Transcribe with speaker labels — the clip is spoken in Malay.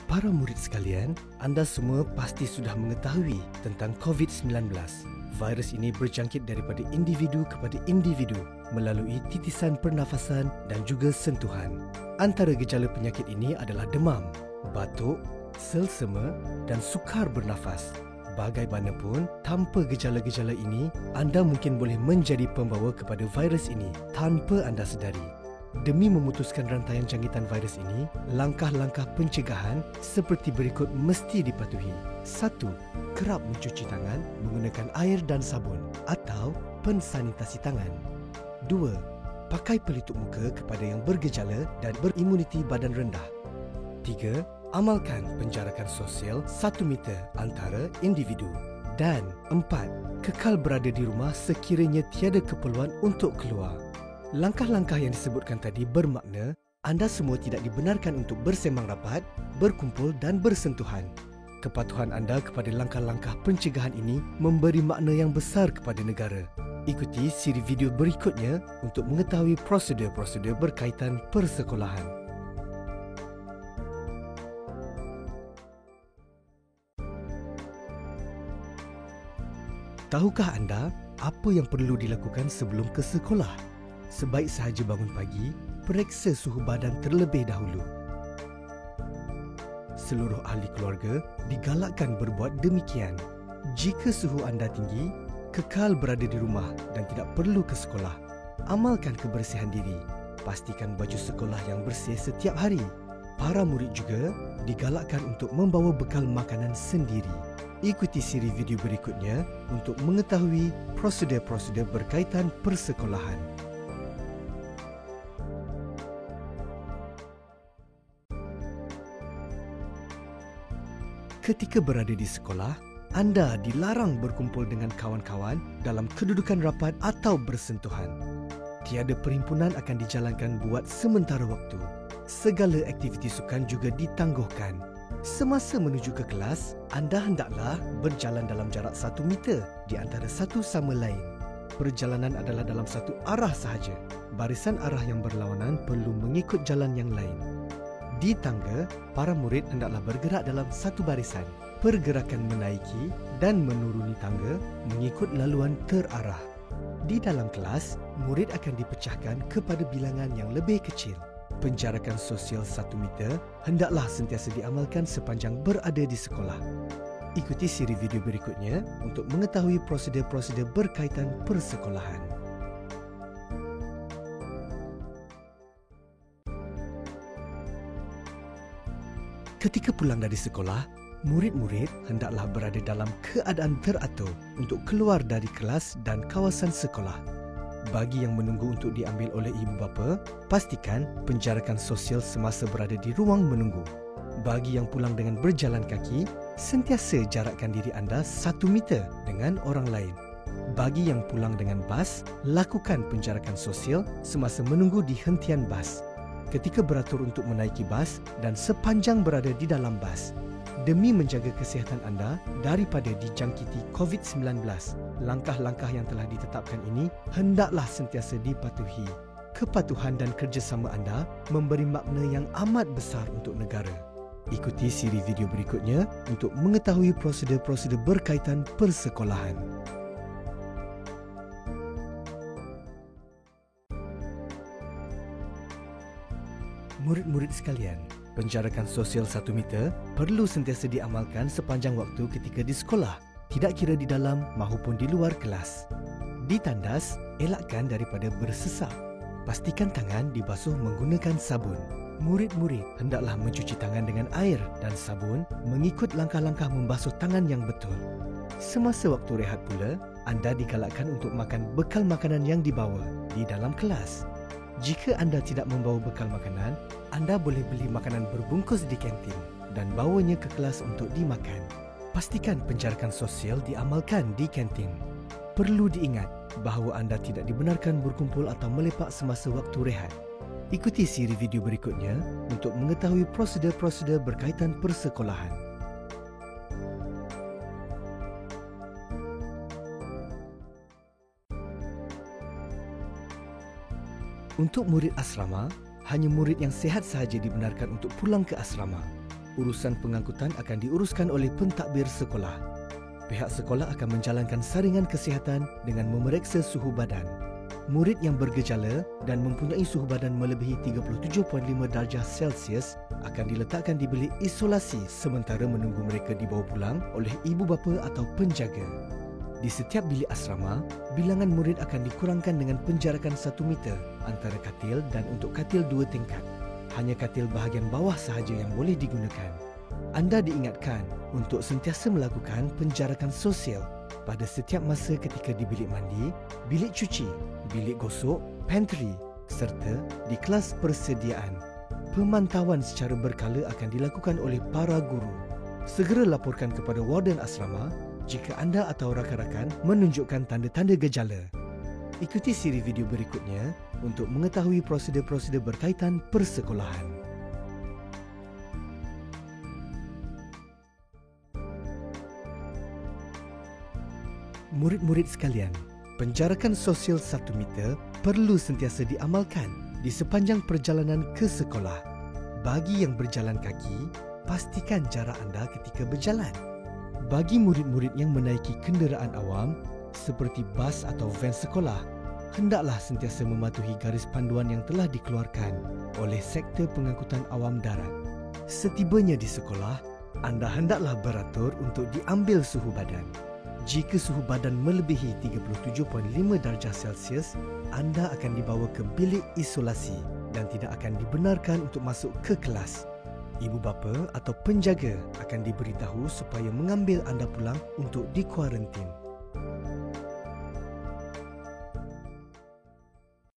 Speaker 1: Para murid sekalian, anda semua pasti sudah mengetahui tentang COVID-19. Virus ini berjangkit daripada individu kepada individu melalui titisan pernafasan dan juga sentuhan. Antara gejala penyakit ini adalah demam, batuk, selsema dan sukar bernafas. Bagaimanapun, tanpa gejala-gejala ini, anda mungkin boleh menjadi pembawa kepada virus ini tanpa anda sedari. Demi memutuskan rantaian jangkitan virus ini, langkah-langkah pencegahan seperti berikut mesti dipatuhi. 1. Kerap mencuci tangan menggunakan air dan sabun atau pensanitasi tangan. 2. Pakai pelitup muka kepada yang bergejala dan berimuniti badan rendah. 3. Amalkan penjarakan sosial 1 meter antara individu. Dan 4. Kekal berada di rumah sekiranya tiada keperluan untuk keluar. Langkah-langkah yang disebutkan tadi bermakna anda semua tidak dibenarkan untuk bersembang rapat, berkumpul dan bersentuhan. Kepatuhan anda kepada langkah-langkah pencegahan ini memberi makna yang besar kepada negara. Ikuti siri video berikutnya untuk mengetahui prosedur-prosedur berkaitan persekolahan. Tahukah anda apa yang perlu dilakukan sebelum ke sekolah? Sebaik sahaja bangun pagi, periksa suhu badan terlebih dahulu. Seluruh ahli keluarga digalakkan berbuat demikian. Jika suhu anda tinggi, kekal berada di rumah dan tidak perlu ke sekolah. Amalkan kebersihan diri. Pastikan baju sekolah yang bersih setiap hari. Para murid juga digalakkan untuk membawa bekal makanan sendiri. Ikuti siri video berikutnya untuk mengetahui prosedur-prosedur berkaitan persekolahan. Ketika berada di sekolah, anda dilarang berkumpul dengan kawan-kawan dalam kedudukan rapat atau bersentuhan. Tiada perhimpunan akan dijalankan buat sementara waktu. Segala aktiviti sukan juga ditangguhkan. Semasa menuju ke kelas, anda hendaklah berjalan dalam jarak 1 meter di antara satu sama lain. Perjalanan adalah dalam satu arah sahaja. Barisan arah yang berlawanan perlu mengikut jalan yang lain. Di tangga, para murid hendaklah bergerak dalam satu barisan. Pergerakan menaiki dan menuruni tangga mengikut laluan terarah. Di dalam kelas, murid akan dipecahkan kepada bilangan yang lebih kecil. Penjarakan sosial 1 meter hendaklah sentiasa diamalkan sepanjang berada di sekolah. Ikuti siri video berikutnya untuk mengetahui prosedur-prosedur berkaitan persekolahan. Ketika pulang dari sekolah, murid-murid hendaklah berada dalam keadaan teratur untuk keluar dari kelas dan kawasan sekolah. Bagi yang menunggu untuk diambil oleh ibu bapa, pastikan penjarakan sosial semasa berada di ruang menunggu. Bagi yang pulang dengan berjalan kaki, sentiasa jarakkan diri anda 1 meter dengan orang lain. Bagi yang pulang dengan bas, lakukan penjarakan sosial semasa menunggu di hentian bas. Ketika beratur untuk menaiki bas dan sepanjang berada di dalam bas. Demi menjaga kesihatan anda daripada dijangkiti COVID-19, langkah-langkah yang telah ditetapkan ini hendaklah sentiasa dipatuhi. Kepatuhan dan kerjasama anda memberi makna yang amat besar untuk negara. Ikuti siri video berikutnya untuk mengetahui prosedur-prosedur berkaitan persekolahan. Murid-murid sekalian, penjarakan sosial 1 meter perlu sentiasa diamalkan sepanjang waktu ketika di sekolah, tidak kira di dalam maupun di luar kelas. Di tandas, elakkan daripada bersesap. Pastikan tangan dibasuh menggunakan sabun. Murid-murid hendaklah mencuci tangan dengan air dan sabun mengikut langkah-langkah membasuh tangan yang betul. Semasa waktu rehat pula, anda digalakkan untuk makan bekal makanan yang dibawa di dalam kelas. Jika anda tidak membawa bekal makanan, anda boleh beli makanan berbungkus di kantin dan bawanya ke kelas untuk dimakan. Pastikan penjarakan sosial diamalkan di kantin. Perlu diingat bahawa anda tidak dibenarkan berkumpul atau melepak semasa waktu rehat. Ikuti siri video berikutnya untuk mengetahui prosedur-prosedur berkaitan persekolahan. Untuk murid asrama, hanya murid yang sihat sahaja dibenarkan untuk pulang ke asrama. Urusan pengangkutan akan diuruskan oleh pentadbir sekolah. Pihak sekolah akan menjalankan saringan kesihatan dengan memeriksa suhu badan. Murid yang bergejala dan mempunyai suhu badan melebihi 37.5 darjah Celsius akan diletakkan di bilik isolasi sementara menunggu mereka dibawa pulang oleh ibu bapa atau penjaga. Di setiap bilik asrama, bilangan murid akan dikurangkan dengan penjarakan 1 meter antara katil dan untuk katil 2 tingkat. Hanya katil bahagian bawah sahaja yang boleh digunakan. Anda diingatkan untuk sentiasa melakukan penjarakan sosial pada setiap masa ketika di bilik mandi, bilik cuci, bilik gosok, pantry serta di kelas persediaan. Pemantauan secara berkala akan dilakukan oleh para guru. Segera laporkan kepada warden asrama jika anda atau rakan-rakan menunjukkan tanda-tanda gejala. Ikuti siri video berikutnya untuk mengetahui prosedur-prosedur berkaitan persekolahan. Murid-murid sekalian, penjarakan sosial 1 meter perlu sentiasa diamalkan di sepanjang perjalanan ke sekolah. Bagi yang berjalan kaki, pastikan jarak anda ketika berjalan. Bagi murid-murid yang menaiki kenderaan awam seperti bas atau van sekolah, hendaklah sentiasa mematuhi garis panduan yang telah dikeluarkan oleh Sektor Pengangkutan Awam Darat. Setibanya di sekolah, anda hendaklah beratur untuk diambil suhu badan. Jika suhu badan melebihi 37.5 darjah Celsius, anda akan dibawa ke bilik isolasi dan tidak akan dibenarkan untuk masuk ke kelas. Ibu bapa atau penjaga akan diberitahu supaya mengambil anda pulang untuk dikuarantin.